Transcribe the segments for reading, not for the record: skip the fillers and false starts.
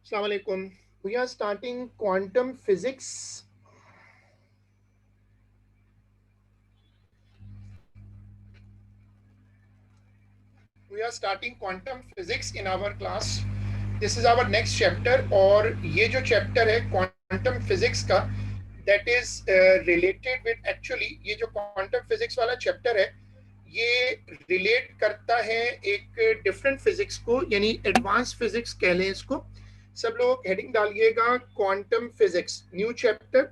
Assalamu alaikum. We are starting quantum physics. We are starting quantum physics in our class. This is our next chapter और ये जो chapter है quantum physics का that is related with actually ये जो quantum physics वाला chapter है ये relate करता है एक different physics को यानी advanced physics कह लें इसको. सब लोग heading डालिएगा quantum physics new chapter.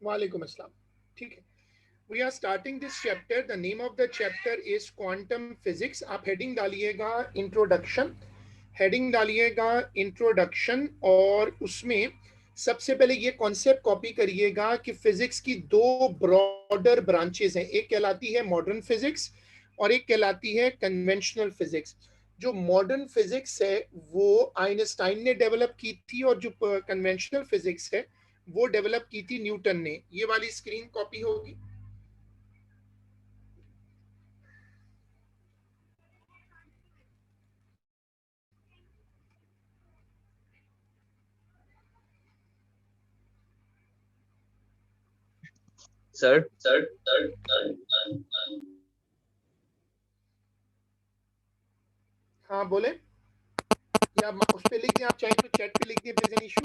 वालेकुम अस्सलाम. ठीक है. We are starting this chapter. The name of the chapter is Quantum Physics. आप heading डालिएगा Introduction. Heading डालिएगा Introduction और उसमें सबसे पहले ये कॉन्सेप्ट कॉपी करिएगा कि फिजिक्स की दो ब्रॉडर ब्रांचेस हैं. एक कहलाती है मॉडर्न फिजिक्स और एक कहलाती है कन्वेंशनल फिजिक्स. जो मॉडर्न फिजिक्स है वो आइंस्टाइन ने डेवलप की थी और जो कन्वेंशनल फिजिक्स है वो डेवलप की थी न्यूटन ने. ये वाली स्क्रीन कॉपी होगी. सर हाँ बोले या उस पे लिख दें, आप चाहे तो चैट पे लिख दें. प्रेजेंट इशू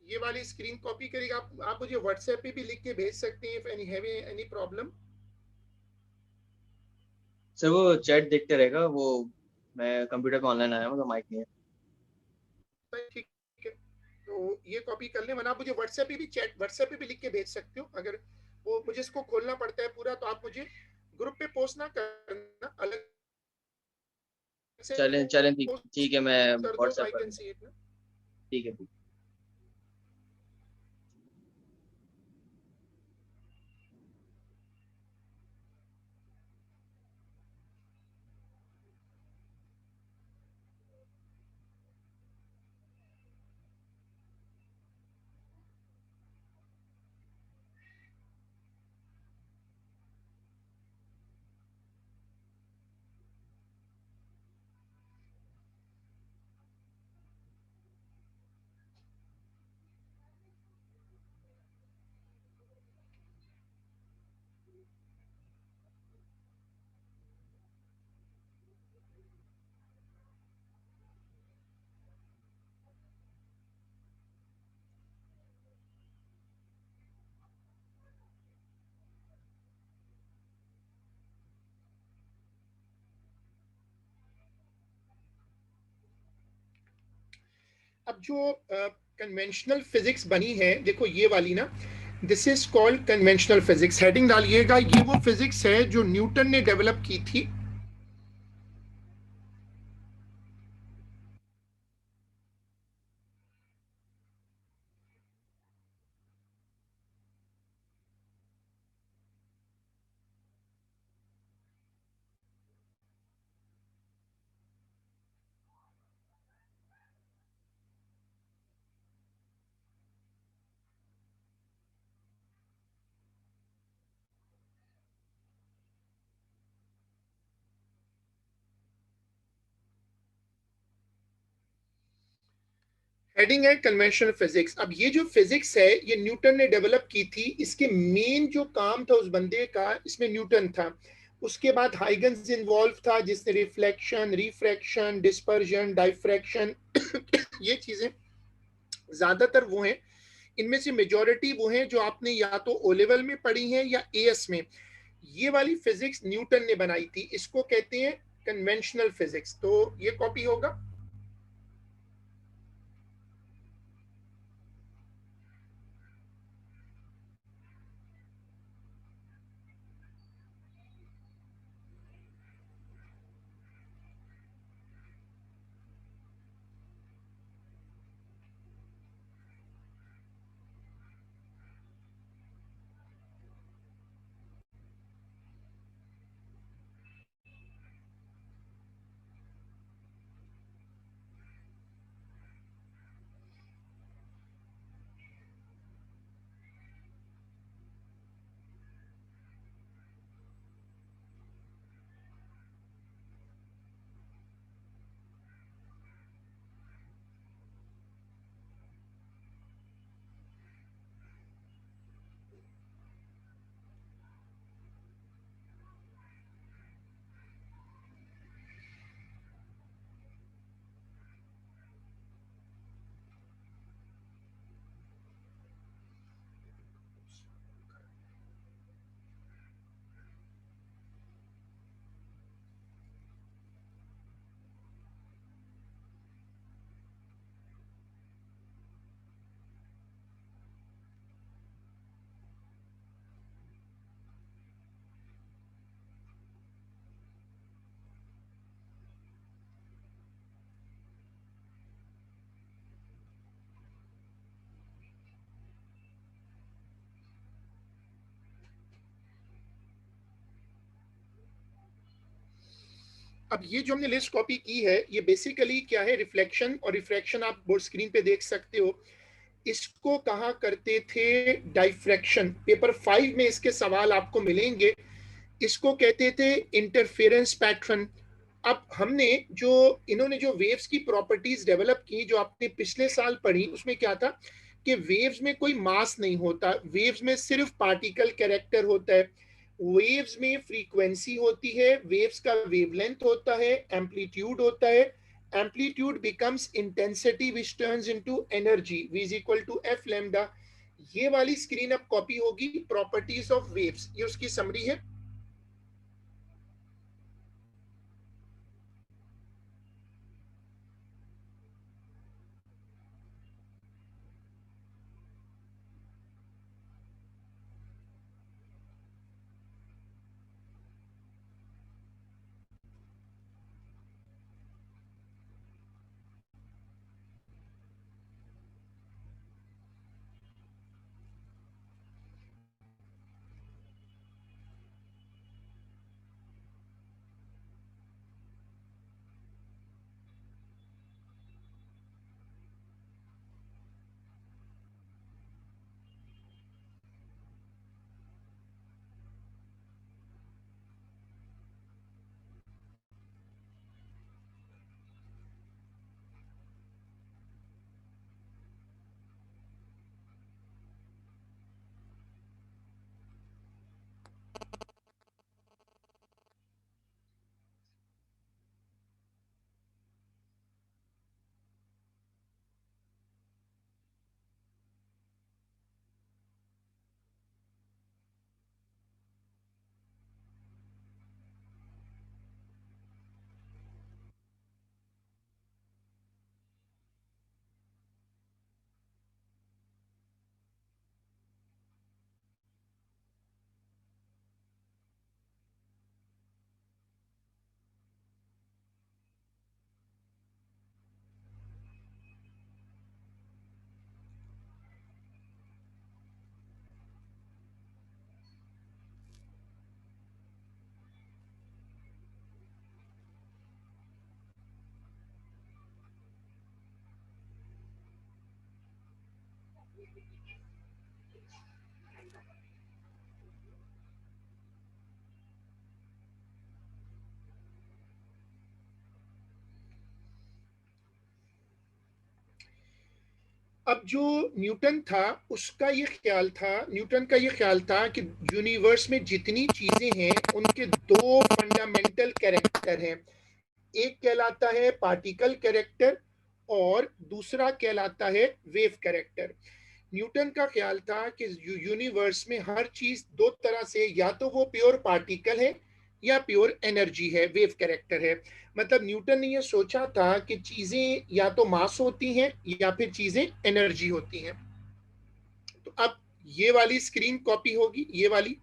ये वाली स्क्रीन कॉपी करेगा. आप मुझे व्हाट्सएप पे भी लिख के भेज सकते हैं. If any have any problem. Sir वो चैट देखते रहेगा वो. मैं कंप्यूटर पे ऑनलाइन आया हूँ तो माइक नहीं है. ठीक है, तो ये कॉपी कर लें, वरना आप मुझे व्हाट्सएप पे भी लिख के भेज सकते हो। अगर वो मुझे इसको खोलना पड़ता है पूरा, तो आप मुझे ग्रुप पे पोस्ट ना करना, अलग से चलें चलें, ठीक पोस्ट ठीक है, मैं कर दो, तो व्हाट्सएप आई कर कैन दूंगा। सी इट ना। ठीक है, ठीक। अब जो कन्वेंशनल फिजिक्स बनी है, देखो ये वाली ना, this is called conventional physics. Heading डालिएगा, ये वो फिजिक्स है जो न्यूटन ने डेवलप की थी। हेडिंग है कन्वेंशनल फिजिक्स। अब ये जो फिजिक्स है, ये न्यूटन ने डेवलप की थी। इसके मेन जो काम था उस बंदे का, इसमें न्यूटन था। उसके बाद हाइगन्स इन्वॉल्व था, जिसने रिफ्लेक्शन, रिफ्रैक्शन, डिस्पर्जन, डाइफ्रैक्शन ये चीजें ज्यादातर वो हैं, इनमें से मेजॉरिटी वो हैं जो आपने या तो ओ लेवल में पढ़ी हैं या एएस में। ये वाली फिजिक्स न्यूटन ने बनाई थी, इसको कहते हैं कन्वेंशनल फिजिक्स। तो ये कॉपी होगा। अब ये जो हमने लिस्ट कॉपी की है, ये बेसिकली क्या है, रिफ्लेक्शन और रिफ्रैक्शन आप बोर्ड स्क्रीन पे देख सकते हो। इसको कहा करते थे डाइफ्रैक्शन। पेपर 5 में इसके सवाल आपको मिलेंगे। इसको कहते थे इंटरफेरेंस पैटर्न। अब हमने जो, इन्होंने जो वेव्स की प्रॉपर्टीज डेवलप की, जो आपने पिछले साल पढ़ी, उसमें क्या था कि वेव्स में कोई मास नहीं होता, वेव्स में सिर्फ पार्टिकल कैरेक्टर होता है। वेव्स में फ्रीक्वेंसी होती है, वेव्स का वेवलेंथ होता है, एम्पलीट्यूड होता है। Amplitude becomes intensity which turns into energy, v is equal to F lambda. ये वाली स्क्रीन अब कॉपी होगी, प्रॉपर्टीज ऑफ वेव्स, ये उसकी समरी है। अब जो न्यूटन था उसका ये ख्याल था, न्यूटन का ये ख्याल था कि यूनिवर्स में जितनी चीजें हैं उनके दो फंडामेंटल कैरेक्टर हैं। एक कहलाता है पार्टिकल कैरेक्टर और दूसरा कहलाता है वेव कैरेक्टर। न्यूटन का ख्याल था कि यूनिवर्स में हर चीज दो तरह से, या तो वो प्योर पार्टिकल है या प्योर एनर्जी है, वेव कैरेक्टर है। मतलब न्यूटन ने ये सोचा था कि चीजें या तो मास होती हैं या फिर चीजें एनर्जी होती हैं। तो अब ये वाली स्क्रीन कॉपी होगी, ये वाली।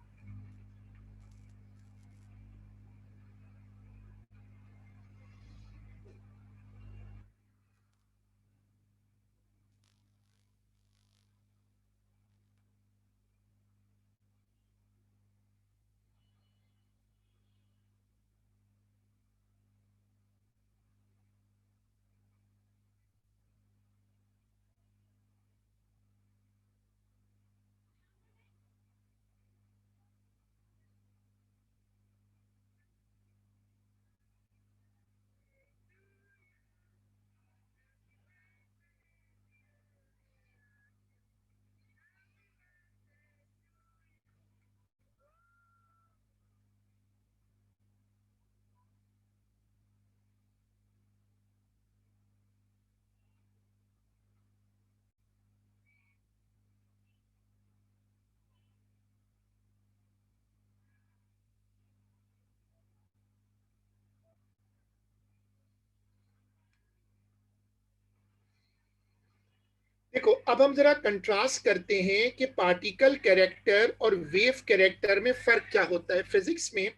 देखो, अब हम जरा कंट्रास्ट करते हैं कि पार्टिकल कैरेक्टर और वेव कैरेक्टर में फर्क क्या होता है फिजिक्स में।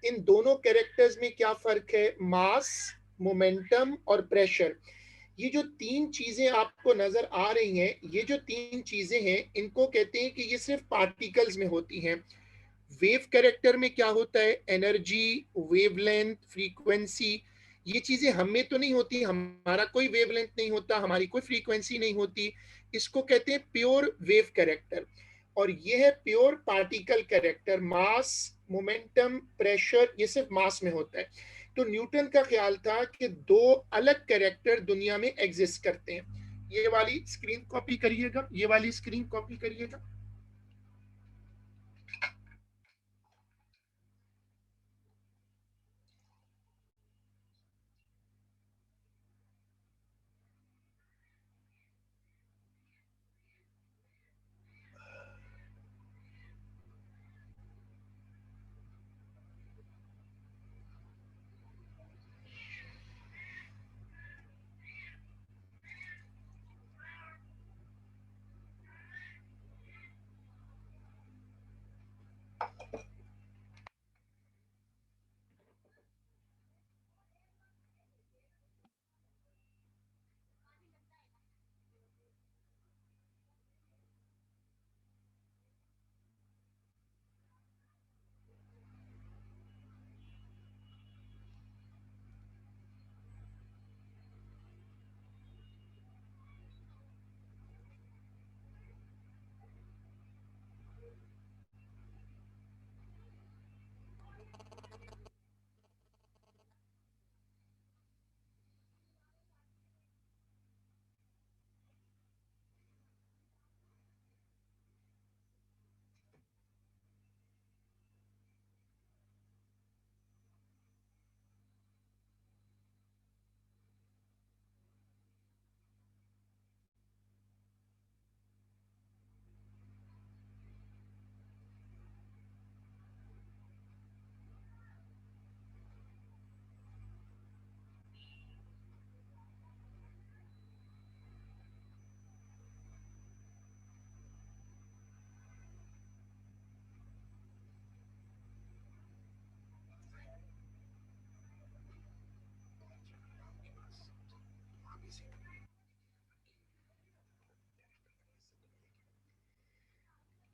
इन दोनों कैरेक्टर्स में क्या फर्क है? मास, मोमेंटम और प्रेशर। ये जो तीन चीजें आपको नजर आ रही हैं, ये जो तीन चीजें हैं, इनको कहते हैं कि ये सिर्फ पार्टिकल्स में होती हैं। वेव कैरेक्टर में क्या होता है? एनर्जी, वेवलेंथ, फ्रीक्वेंसी, ये चीजें हमें तो नहीं होती, हमारा कोई वेवलेंथ नहीं होता, हमारी कोई फ्रीक्वेंसी नहीं होती। इसको कहते हैं प्योर वेव कैरेक्टर। और ये है प्योर पार्टिकल कैरेक्टर। मास, मोमेंटम, प्रेशर, ये सिर्फ मास में होता है। तो न्यूटन का ख्याल था कि दो अलग कैरेक्टर दुनिया में एग्जिस्ट करते हैं। ये वाली स्क्रीन कॉपी करिएगा, ये वाली स्क्रीन कॉपी करिएगा।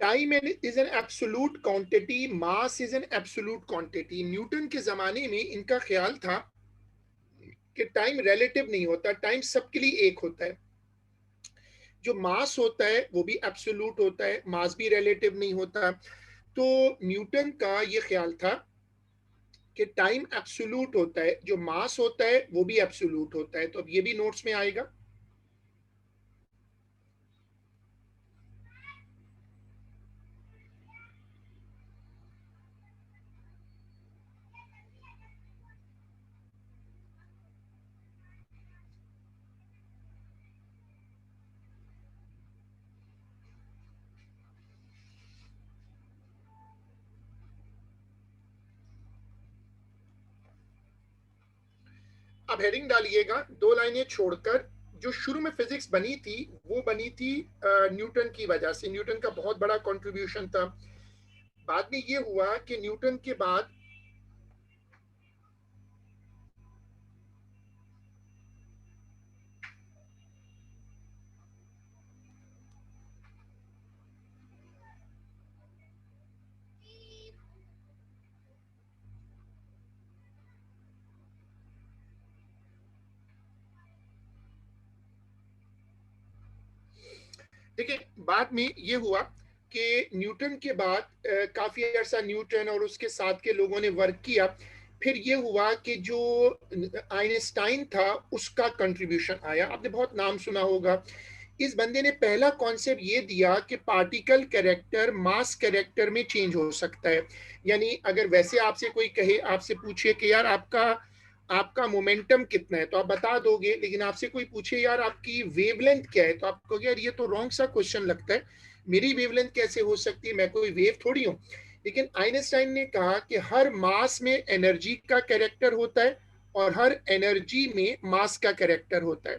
Time is an absolute quantity, mass is an absolute quantity. Newton के जमाने में इनका ख्याल था कि टाइम रिलेटिव नहीं होता, टाइम सबके लिए एक होता है। जो मास होता है वो भी एब्सोल्यूट होता है, मास भी रिलेटिव नहीं होता। तो न्यूटन का ये ख्याल था कि टाइम एब्सोल्यूट होता है, जो मास होता है वो भी एब्सोल्यूट होता है। तो अब ये भी नोट्स में आएगा। अब हेडिंग डालिएगा 2 लाइनें छोड़कर। जो शुरू में फिजिक्स बनी थी वो बनी थी न्यूटन की वजह से, न्यूटन का बहुत बड़ा कंट्रीब्यूशन था। बाद में ये हुआ कि न्यूटन के बाद देखिए, बाद में ये हुआ कि न्यूटन के बाद काफी अरसा न्यूटन और उसके साथ के लोगों ने वर्क किया। फिर ये हुआ कि जो आइंस्टाइन था उसका कंट्रीब्यूशन आया। आपने बहुत नाम सुना होगा। इस बंदे ने पहला कॉन्सेप्ट ये दिया कि पार्टिकल कैरेक्टर मास कैरेक्टर में चेंज हो सकता है। यानी अगर वैसे आपसे कोई कहे, आपसे पूछे कि यार आपका आपका मोमेंटम कितना है तो आप बता दोगे, लेकिन आपसे कोई पूछे यार आपकी वेवलेंथ क्या है तो आप कहोगे यार ये तो रॉन्ग सा क्वेश्चन लगता है, मेरी वेवलेंथ कैसे हो सकती है, मैं कोई वेव थोड़ी हूं। लेकिन आइंस्टाइन ने कहा कि हर मास में एनर्जी का कैरेक्टर होता है और हर एनर्जी में मास का कैरेक्टर होता है।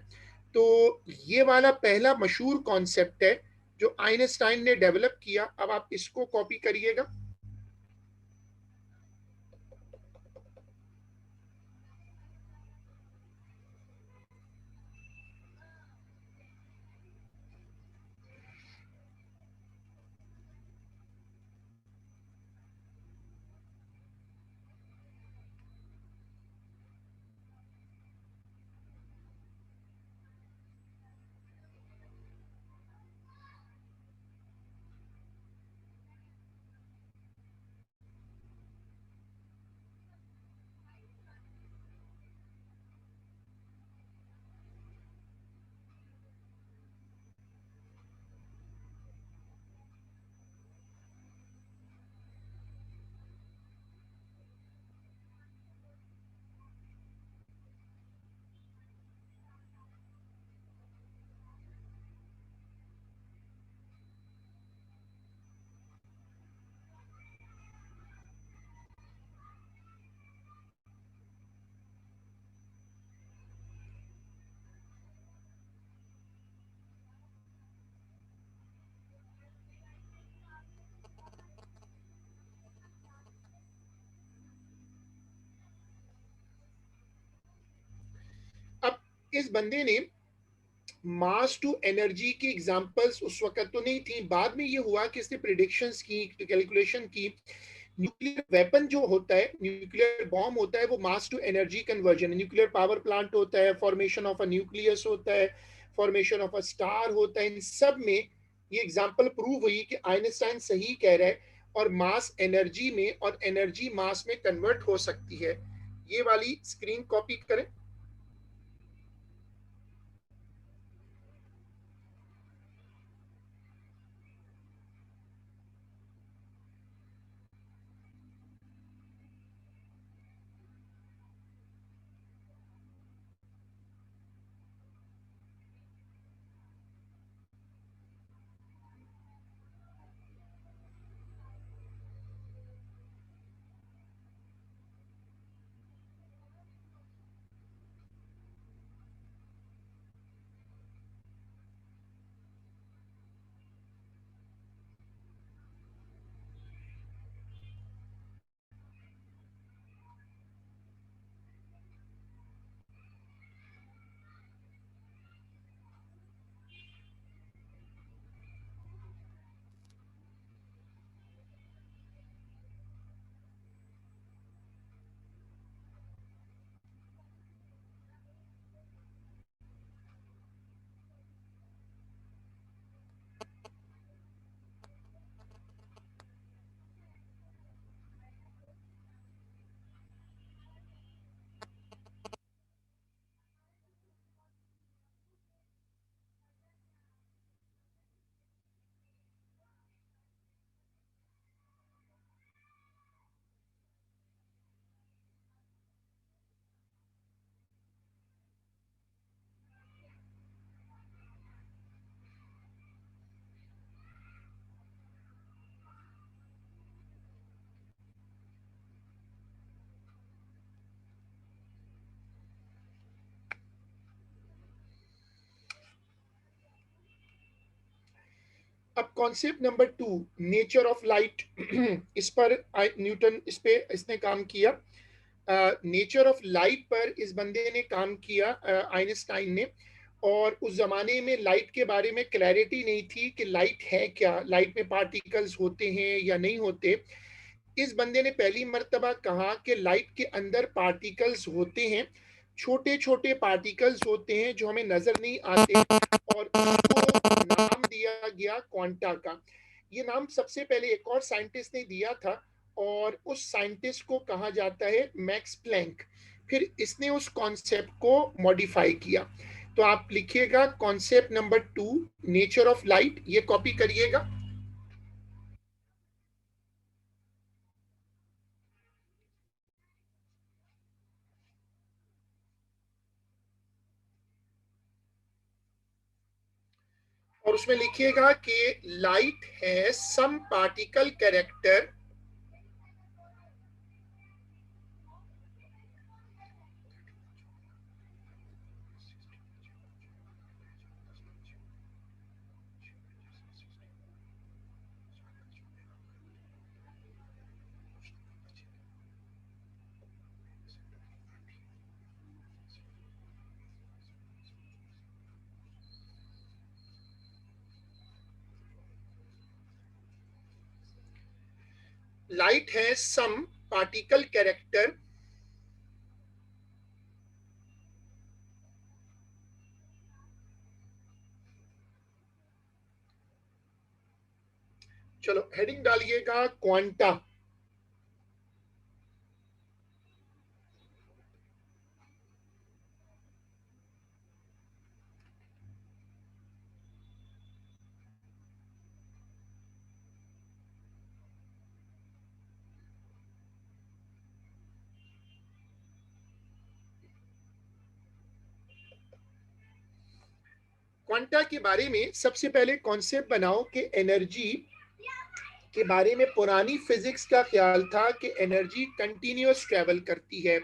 तो ये वाला पहला मशहूर कॉन्सेप्ट है जो आइंस्टाइन ने डेवलप किया। अब आप इसको कॉपी करिएगा। अब इस बंदे ने मास टू एनर्जी की एग्जांपल्स उस वक्त तो नहीं थी, बाद में ये हुआ कि इसने प्रिडिक्शंस की, कैलकुलेशन की। न्यूक्लियर वेपन जो होता है, न्यूक्लियर बॉम्ब होता है, वो मास टू एनर्जी कन्वर्जन है। न्यूक्लियर पावर प्लांट होता है, फॉर्मेशन ऑफ अ न्यूक्लियस होता है, फॉर्मेशन ऑफ अ स्टार होता है। इन सब में ये एग्जांपल प्रूव हुई कि आइंस्टाइन सही कह रहा है और मास एनर्जी में और एनर्जी मास में कन्वर्ट हो सकती है। ये वाली स्क्रीन कॉपी करें। अब concept number 2, nature of light. इस पर न्यूटन इसने काम किया। नेचर ऑफ लाइट पर इस बंदे ने काम किया, आइंस्टाइन ने। और उस जमाने में लाइट के बारे में क्लैरिटी नहीं थी कि लाइट है क्या, लाइट में पार्टिकल्स होते हैं या नहीं होते। इस बंदे ने पहली मर्तबा कहा कि लाइट के अंदर पार्टिकल्स होते हैं, छोटे छोटे पार्टिकल्स होते हैं जो हमें नजर नहीं आते, और उसको नाम दिया गया क्वांटा का। ये नाम सबसे पहले एक और साइंटिस्ट ने दिया था, और उस साइंटिस्ट को कहा जाता है मैक्स प्लैंक। फिर इसने उस कॉन्सेप्ट को मॉडिफाई किया। तो आप लिखिएगा concept number 2, nature of light, ये कॉपी करिएगा। और उसमें लिखिएगा कि लाइट है सम पार्टिकल कैरेक्टर लाइट है सम पार्टिकल कैरेक्टर चलो हेडिंग डालिएगा क्वांटा। क्वांटा के बारे में सबसे पहले कॉन्सेप्ट बनाओ कि एनर्जी के बारे में पुरानी फिजिक्स का ख्याल था कि एनर्जी कंटिन्यूअस ट्रेवल करती है।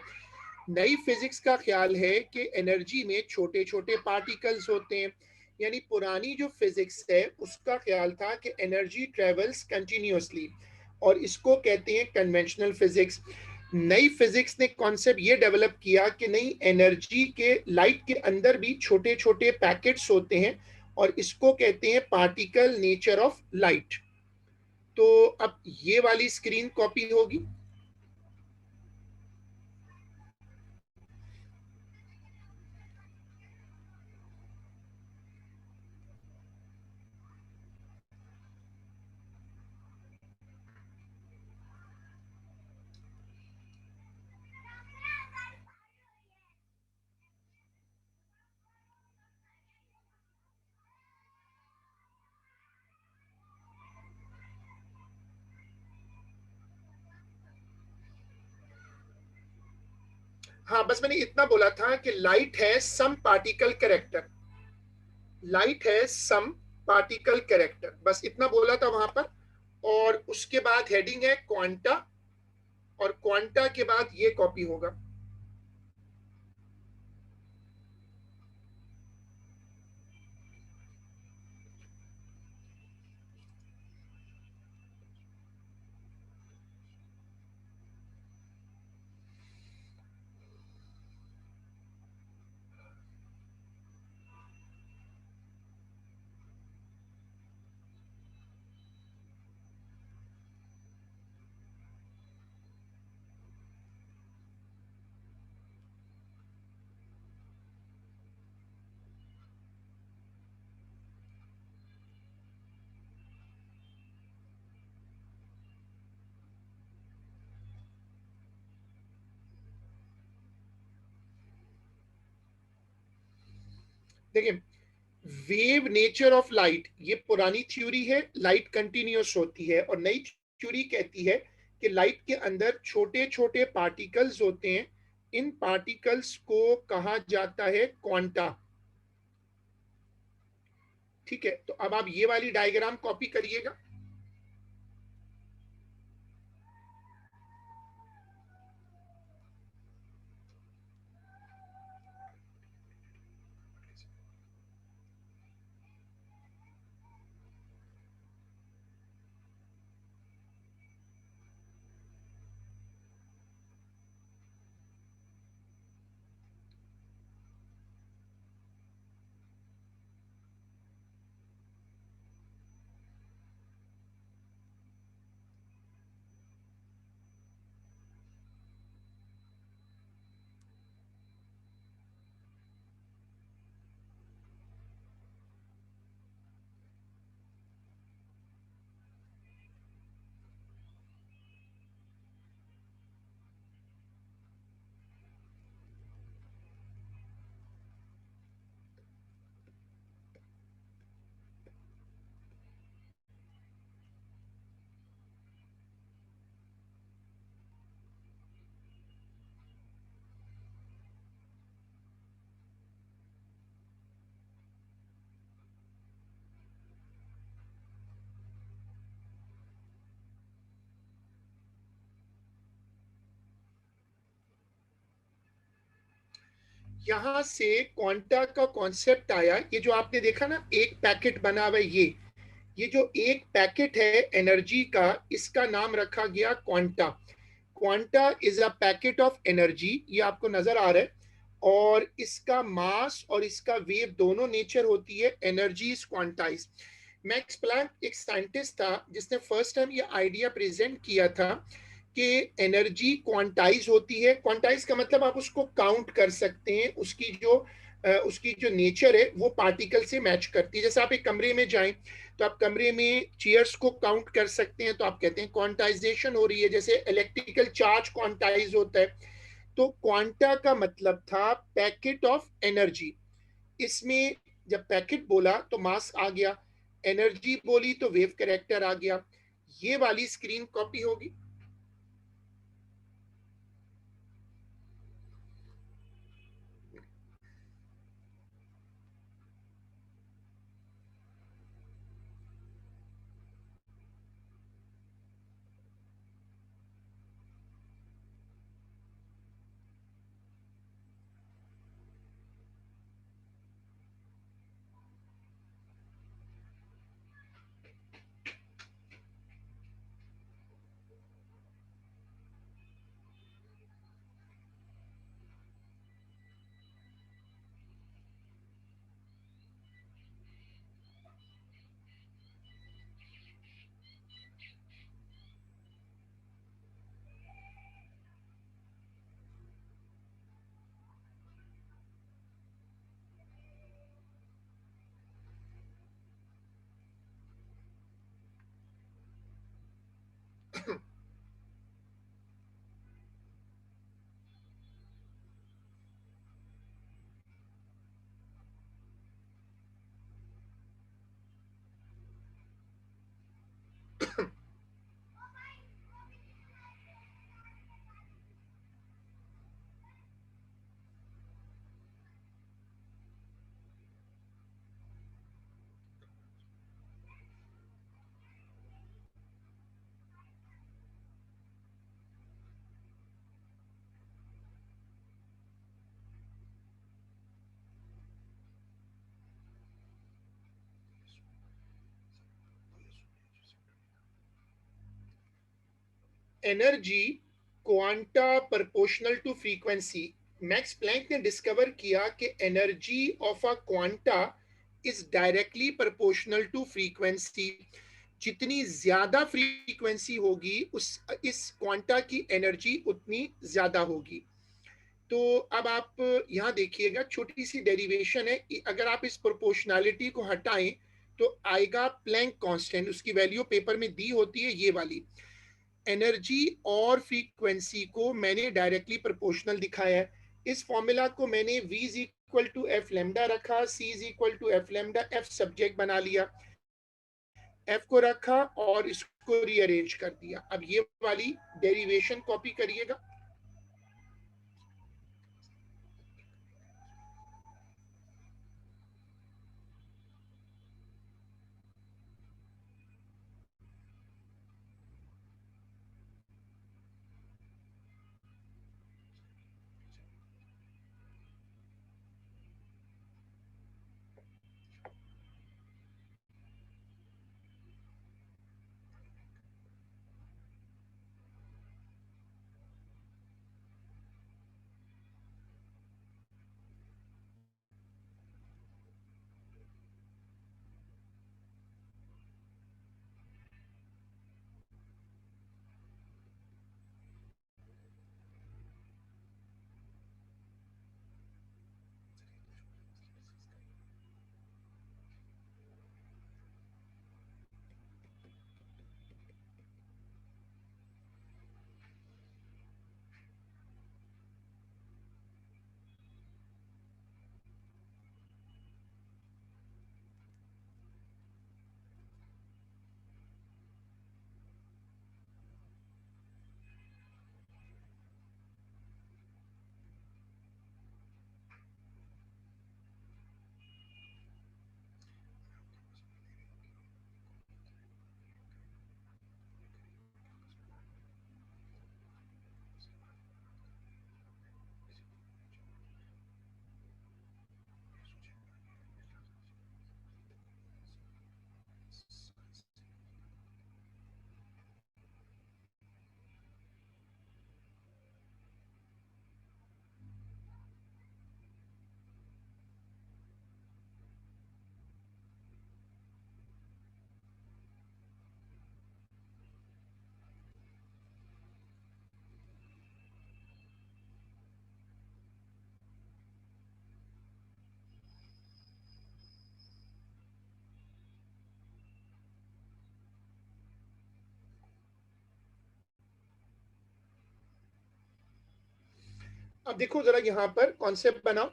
नई फिजिक्स का ख्याल है कि एनर्जी में छोटे छोटे पार्टिकल्स होते हैं। यानी पुरानी जो फिजिक्स है उसका ख्याल था कि एनर्जी ट्रेवल्स कंटिन्यूअसली, और इसको कहते हैं कन्वेंशनल फिजिक्स। नई फिजिक्स ने कॉन्सेप्ट ये डेवलप किया कि नहीं, एनर्जी के लाइट के अंदर भी छोटे छोटे पैकेट्स होते हैं, और इसको कहते हैं पार्टिकल नेचर ऑफ लाइट। तो अब ये वाली स्क्रीन कॉपी होगी। हाँ, बस मैंने इतना बोला था कि लाइट है सम पार्टिकल कैरेक्टर, लाइट है सम पार्टिकल कैरेक्टर, बस इतना बोला था वहां पर। और उसके बाद हेडिंग है क्वांटा, और क्वांटा के बाद ये कॉपी होगा। देखिए, वेव नेचर ऑफ लाइट, ये पुरानी थ्योरी है, लाइट कंटिन्यूअस होती है। और नई थ्योरी कहती है कि लाइट के अंदर छोटे छोटे पार्टिकल्स होते हैं, इन पार्टिकल्स को कहा जाता है क्वांटा। ठीक है, तो अब आप ये वाली डायग्राम कॉपी करिएगा। यहाँ से क्वांटा का कॉन्सेप्ट आया। ये जो आपने देखा ना एक पैकेट बना हुआ है, ये जो एक पैकेट है एनर्जी का, इसका नाम रखा गया quanta. Quanta is a packet of energy, ये आपको नजर आ रहा है। और इसका मास और इसका वेव दोनों नेचर होती है, energy is quantize. Max Planck एक साइंटिस्ट था जिसने फर्स्ट टाइम ये आइडिया प्रेजेंट किया था कि एनर्जी क्वांटाइज होती है। क्वांटाइज का मतलब आप उसको काउंट कर सकते हैं, उसकी जो नेचर है वो पार्टिकल से मैच करती है। जैसे आप एक कमरे में जाएं तो आप कमरे में चेयर्स को काउंट कर सकते हैं, तो आप कहते हैं क्वांटाइजेशन हो रही है। जैसे इलेक्ट्रिकल चार्ज क्वांटाइज होता है। तो क्वांटा का मतलब था पैकेट ऑफ एनर्जी। इसमें जब पैकेट बोला तो मास आ गया, एनर्जी बोली तो वेव कैरेक्टर आ गया। ये वाली स्क्रीन कॉपी होगी। Energy quanta proportional to frequency. Max Planck ने डिस्कवर किया कि energy of a quanta is directly proportional to frequency. जितनी ज्यादा फ्रीक्वेंसी होगी उस इस क्वांटा की एनर्जी उतनी ज्यादा होगी। तो अब आप यहाँ देखिएगा छोटी सी डेरिवेशन है। अगर आप इस प्रोपोर्शनैलिटी को हटाएं तो आएगा प्लैंक कांस्टेंट, उसकी वैल्यू पेपर में दी होती है ये वाली। एनर्जी और फ्रीक्वेंसी को मैंने डायरेक्टली प्रोपोर्शनल दिखाया है। इस फॉर्मूला को मैंने v is equal to F lambda रखा, c is equal to F lambda, F subject बना लिया, एफ को रखा और इसको रीअरेंज कर दिया। अब ये वाली डेरिवेशन कॉपी करिएगा। अब देखो जरा यहाँ पर कॉन्सेप्ट बनाओ,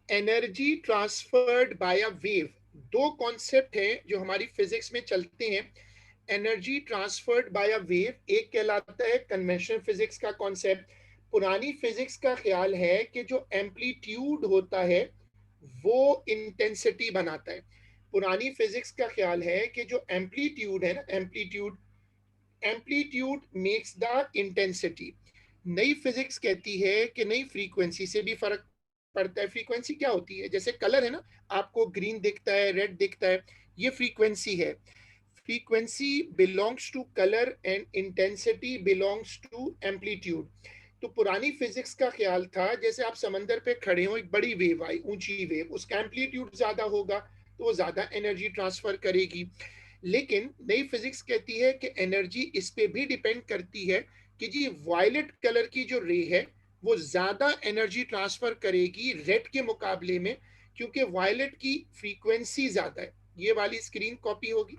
energy transferred by a wave. दो कॉन्सेप्ट हैं जो हमारी फिजिक्स में चलते हैं, energy transferred by a wave. एक कहलाता है कन्वेंशनल फिजिक्स का कॉन्सेप्ट। पुरानी फिजिक्स का ख्याल है कि जो एम्पलीट्यूड होता है वो इंटेंसिटी बनाता है। पुरानी फिजिक्स का ख्याल है कि जो एम्पलीट्यूड है ना, amplitude amplitude makes the intensity. नई फिजिक्स कहती है कि नई फ्रीक्वेंसी से भी फर्क पड़ता है। फ्रीक्वेंसी क्या होती है? जैसे कलर है ना, आपको ग्रीन दिखता है, रेड दिखता है, ये फ्रीक्वेंसी है। Frequency belongs to colour and intensity belongs to amplitude. तो पुरानी फिजिक्स का ख्याल था जैसे आप समंदर पे खड़े हो, एक बड़ी वेव आई, ऊंची वेव, उसका एम्पलीट्यूड ज्यादा होगा तो वो ज्यादा एनर्जी ट्रांसफर करेगी। लेकिन नई फिजिक्स कहती है कि एनर्जी इस पे भी डिपेंड करती है कि जी वायलेट कलर की जो रे है वो ज्यादा एनर्जी ट्रांसफर करेगी रेड के मुकाबले में, क्योंकि वायलेट की फ्रीक्वेंसी ज्यादा है। ये वाली स्क्रीन कॉपी होगी।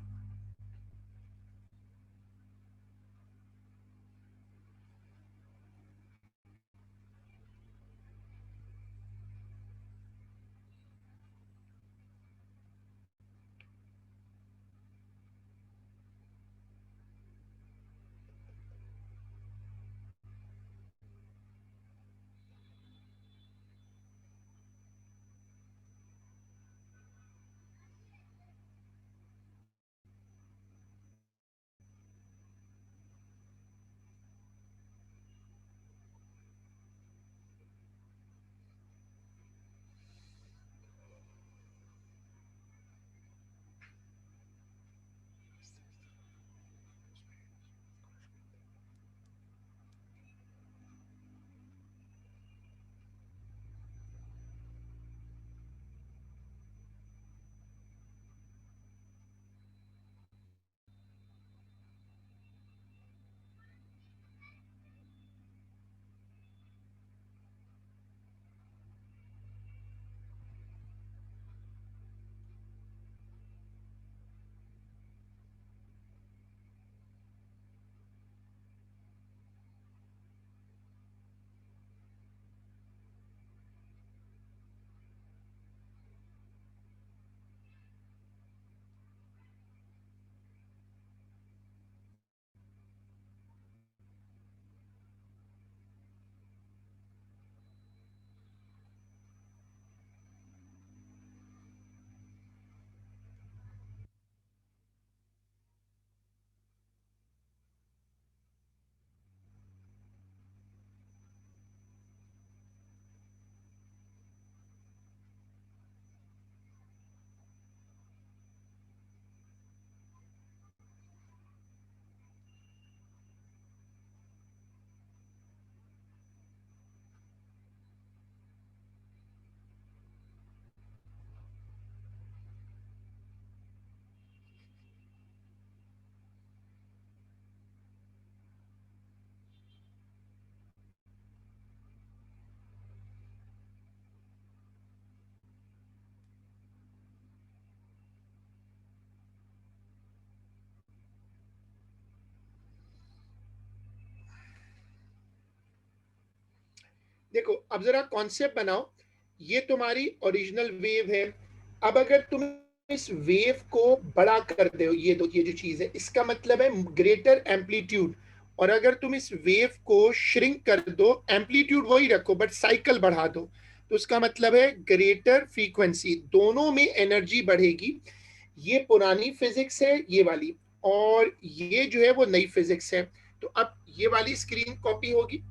देखो अब जरा कॉन्सेप्ट बनाओ, ये तुम्हारी ओरिजिनल वेव है। अब अगर तुम इस वेव को बड़ा कर दो, ये जो चीज है इसका मतलब है ग्रेटर एम्पलीट्यूड। और अगर तुम इस वेव को श्रिंक कर दो, एम्पलीट्यूड वही रखो बट साइकिल बढ़ा दो, तो उसका मतलब है ग्रेटर फ्रीक्वेंसी। दोनों में एनर्जी बढ़ेगी। ये पुरानी फिजिक्स है ये वाली, और ये जो है वो नई फिजिक्स है। तो अब ये वाली स्क्रीन कॉपी होगी।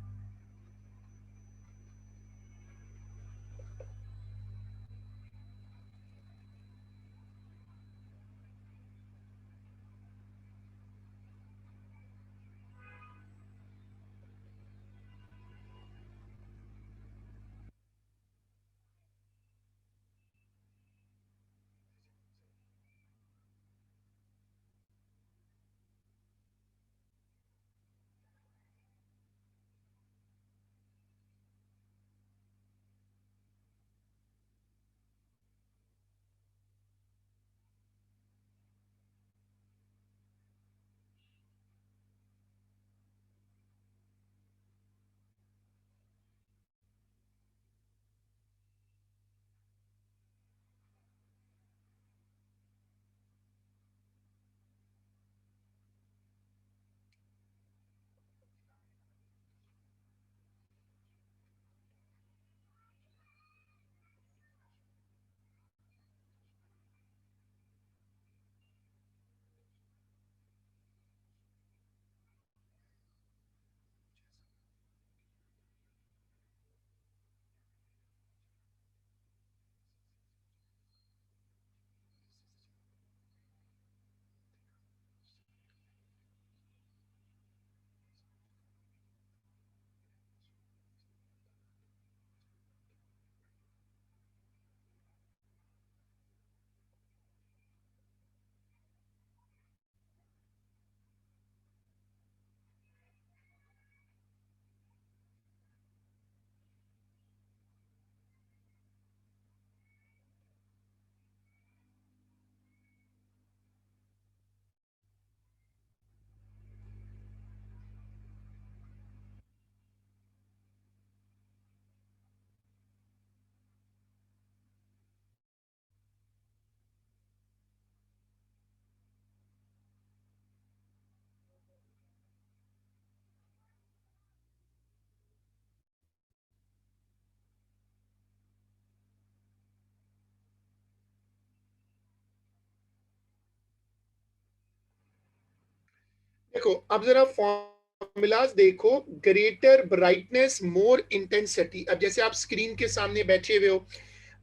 देखो अब जरा फॉर्मूलाज देखो, ग्रेटर ब्राइटनेस मोर इंटेंसिटी। अब जैसे आप स्क्रीन के सामने बैठे हुए हो,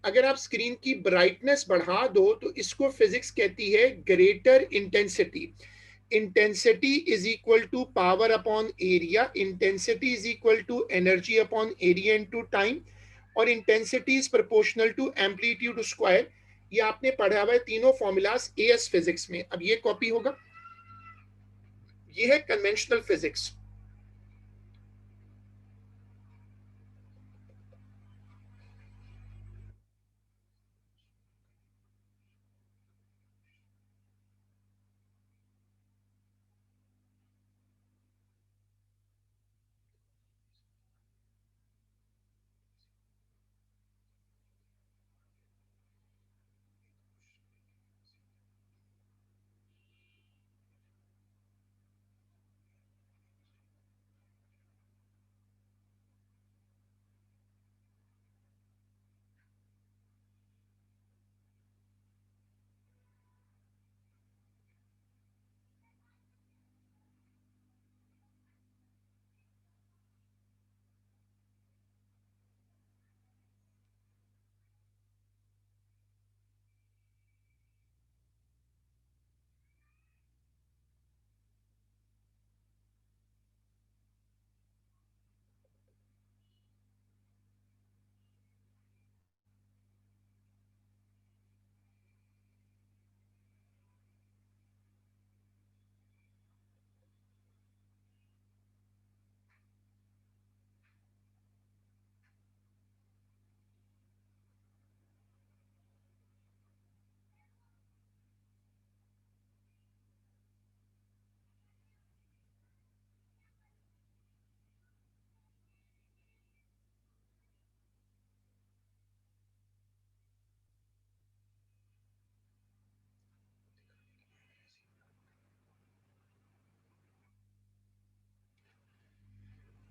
अगर आप स्क्रीन की ब्राइटनेस बढ़ा दो तो इसको फिजिक्स कहती है greater intensity. Intensity is equal to power upon area, intensity is equal to energy upon area into time, और intensity is proportional to amplitude square. ये आपने पढ़ा हुआ है तीनों फॉर्मूलाज एएस फिजिक्स में। अब ये कॉपी होगा, ये है कन्वेंशनल फिजिक्स।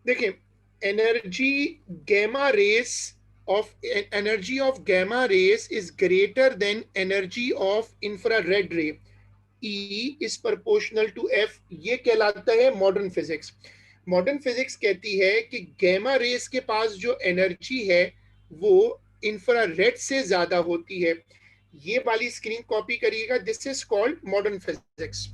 देखिए, energy gamma rays of energy of gamma rays is greater than energy of infrared ray, E is proportional to F. ये कहलाता है मॉडर्न फिजिक्स। मॉडर्न फिजिक्स कहती है कि गैमा रेस के पास जो एनर्जी है वो इंफ्रारेड से ज्यादा होती है। ये वाली स्क्रीन कॉपी करिएगा, this is called modern physics.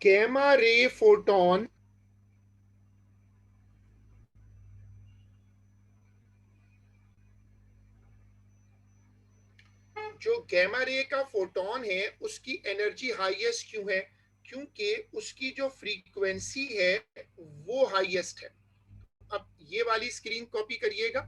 Gamma ray photon जो गैमा रे का फोटोन है उसकी एनर्जी हाईएस्ट क्यों है? क्योंकि उसकी जो फ्रीक्वेंसी है वो हाईएस्ट है। अब ये वाली स्क्रीन कॉपी करिएगा।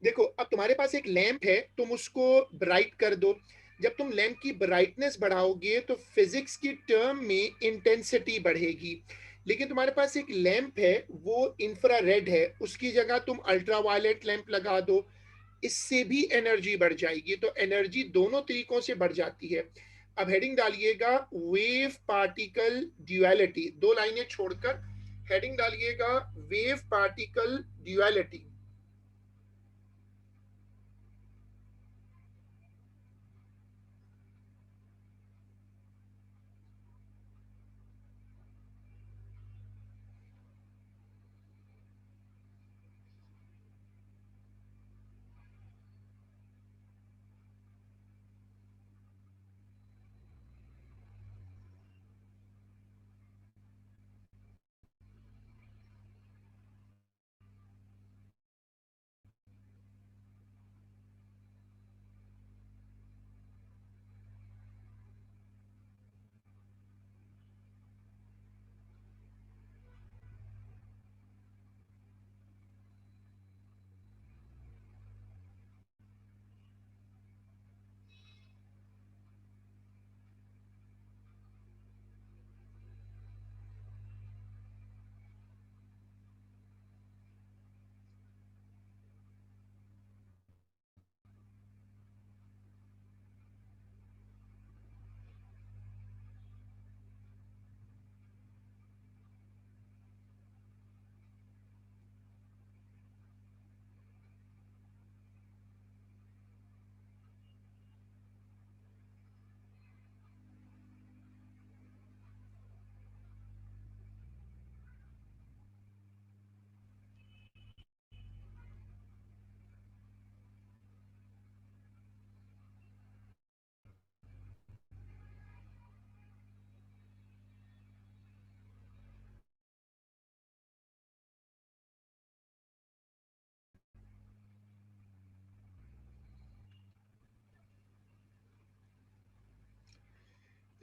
देखो अब तुम्हारे पास एक लैंप है, तुम उसको ब्राइट कर दो। जब तुम लैंप की ब्राइटनेस बढ़ाओगे तो फिजिक्स की टर्म में इंटेंसिटी बढ़ेगी। लेकिन तुम्हारे पास एक लैंप है, वो इंफ्रारेड है, उसकी जगह तुम अल्ट्रावायलेट लैंप लगा दो, इससे भी एनर्जी बढ़ जाएगी। तो एनर्जी दोनों तरीकों से बढ़ जाती है। अब हेडिंग डालिएगा वेव पार्टिकल ड्यूअलिटी, दो लाइनें छोड़कर हेडिंग डालिएगा वेव पार्टिकल ड्यूअलिटी।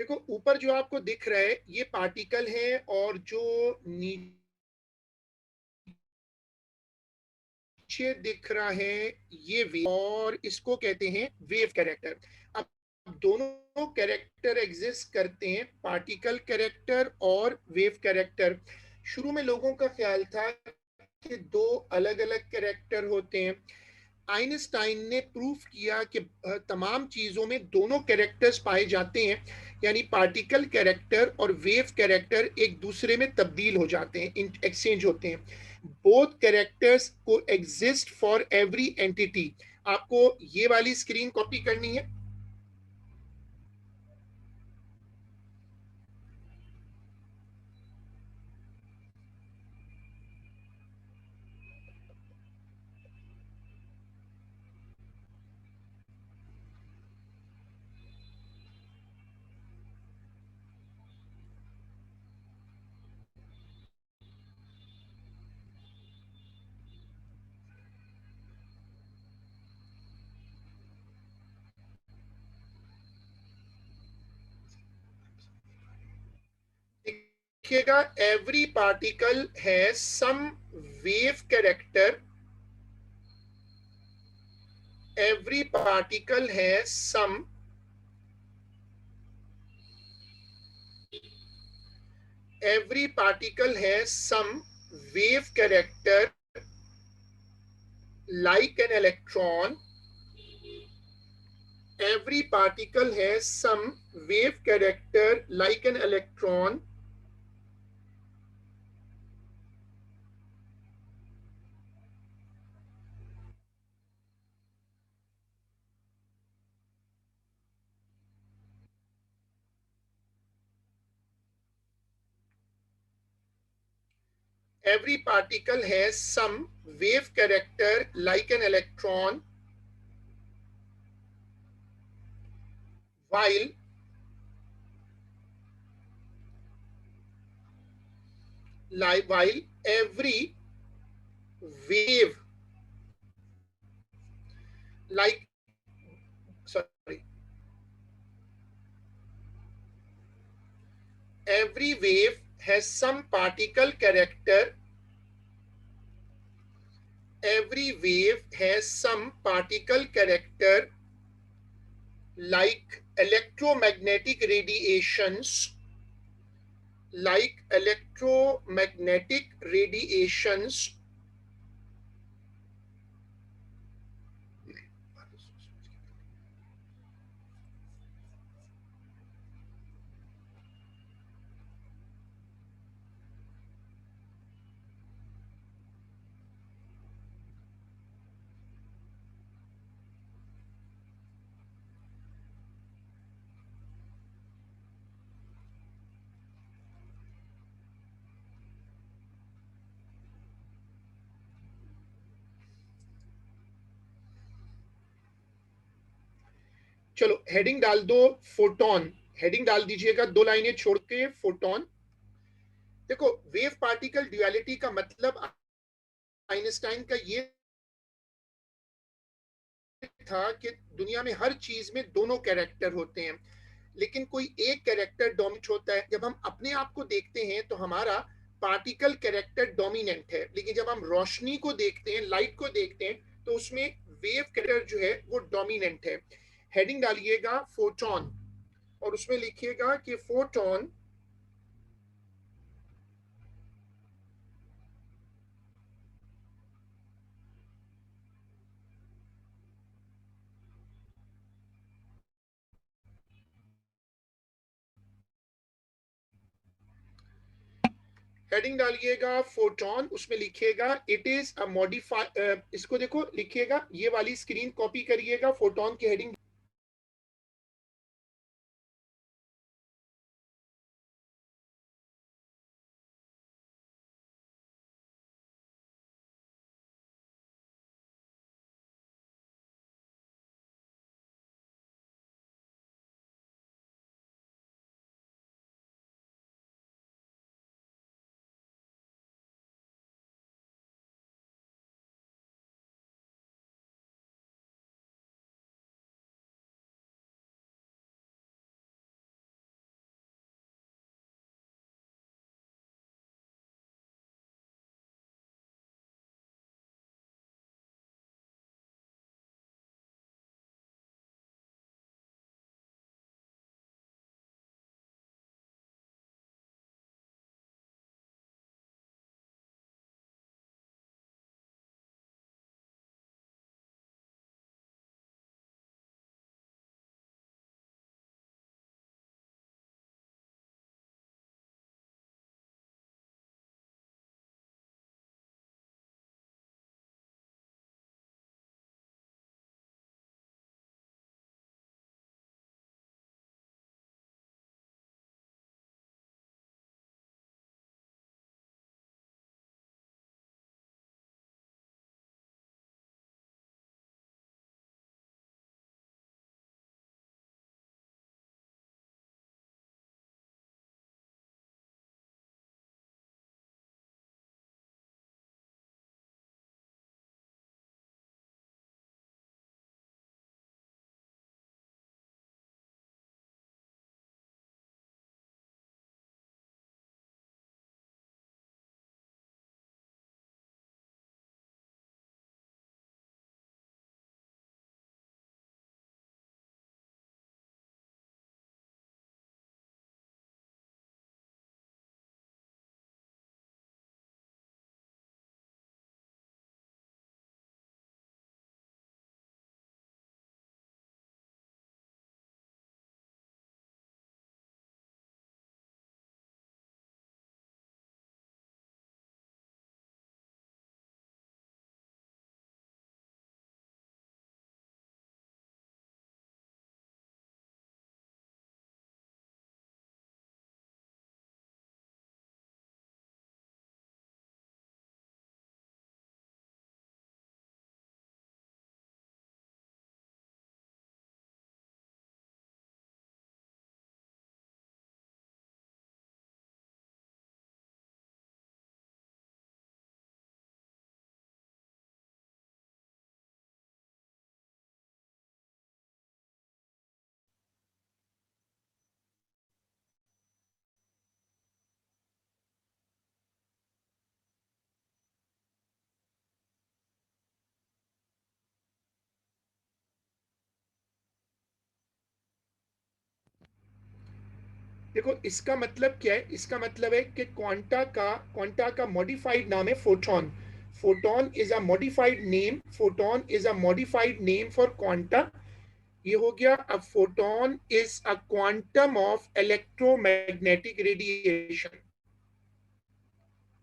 देखो ऊपर जो आपको दिख रहा है ये पार्टिकल है, और जो नीचे दिख रहा है ये वेव, और इसको कहते हैं वेव कैरेक्टर। अब दोनों कैरेक्टर एग्जिस्ट करते हैं, पार्टिकल कैरेक्टर और वेव कैरेक्टर। शुरू में लोगों का ख्याल था कि दो अलग अलग कैरेक्टर होते हैं। आइंस्टाइन ने प्रूफ किया कि तमाम चीजों में दोनों कैरेक्टर्स पाए जाते हैं, यानी पार्टिकल कैरेक्टर और वेव कैरेक्टर एक दूसरे में तब्दील हो जाते हैं, एक्सचेंज होते हैं। बोथ कैरेक्टर्स को एग्जिस्ट फॉर एवरी एंटिटी। आपको ये वाली स्क्रीन कॉपी करनी है। देखिएगा every particle has some wave character, every particle has some wave character like an electron. Every particle has some wave character like an electron. Every particle has some wave character like an electron, while every wave, like, sorry, every wave has some particle character. Every wave has some particle character like electromagnetic radiations, like electromagnetic radiations, चलो heading डाल दो photon, heading डाल दीजिएगा 2 लाइनें छोड़ के photon. देखो wave particle duality का मतलब आइंस्टाइन का ये था कि दुनिया में हर चीज में दोनों कैरेक्टर होते हैं, लेकिन कोई एक कैरेक्टर डोमिनेट होता है। जब हम अपने आप को देखते हैं तो हमारा पार्टिकल कैरेक्टर डोमिनेंट है, लेकिन जब हम रोशनी को देखते हैं, लाइट को देखते हैं, तो उसमें वेव कैरेक्टर जो है वो डोमिनेंट है। हेडिंग डालिएगा फोटोन और उसमें लिखिएगा कि फोटोन हेडिंग डालिएगा फोटोन, उसमें लिखिएगा इट इज अ मॉडिफाई, इसको देखो लिखिएगा, ये वाली स्क्रीन कॉपी करिएगा, फोटोन की हेडिंग देखो इसका मतलब क्या है, इसका मतलब है कि क्वांटा का मॉडिफाइड नाम है photon. Photon is a modified name, photon is a modified name for quanta. ये हो गया. अब photon is a quantum of electromagnetic radiation.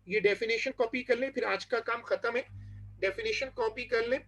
ये डेफिनेशन कॉपी कर ले, फिर आज का काम खत्म है. डेफिनेशन कॉपी कर ले.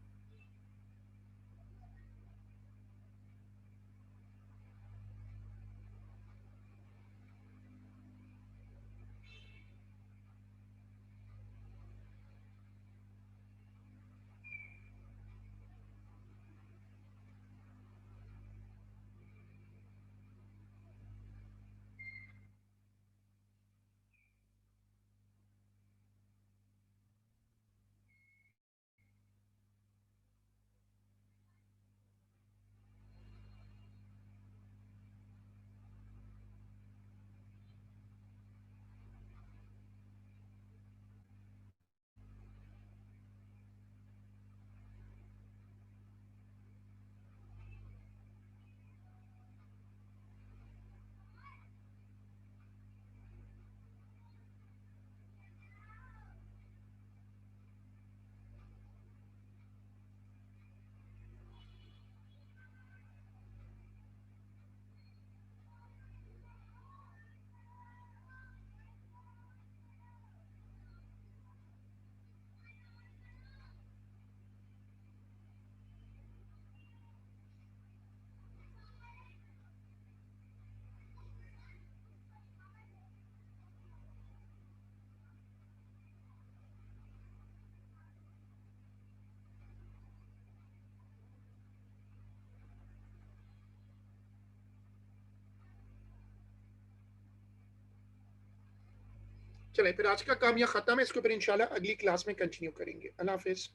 चले फिर आज का काम यहाँ खत्म है, इसको फिर इंशाल्लाह अगली क्लास में कंटिन्यू करेंगे. अल्लाह हाफिज.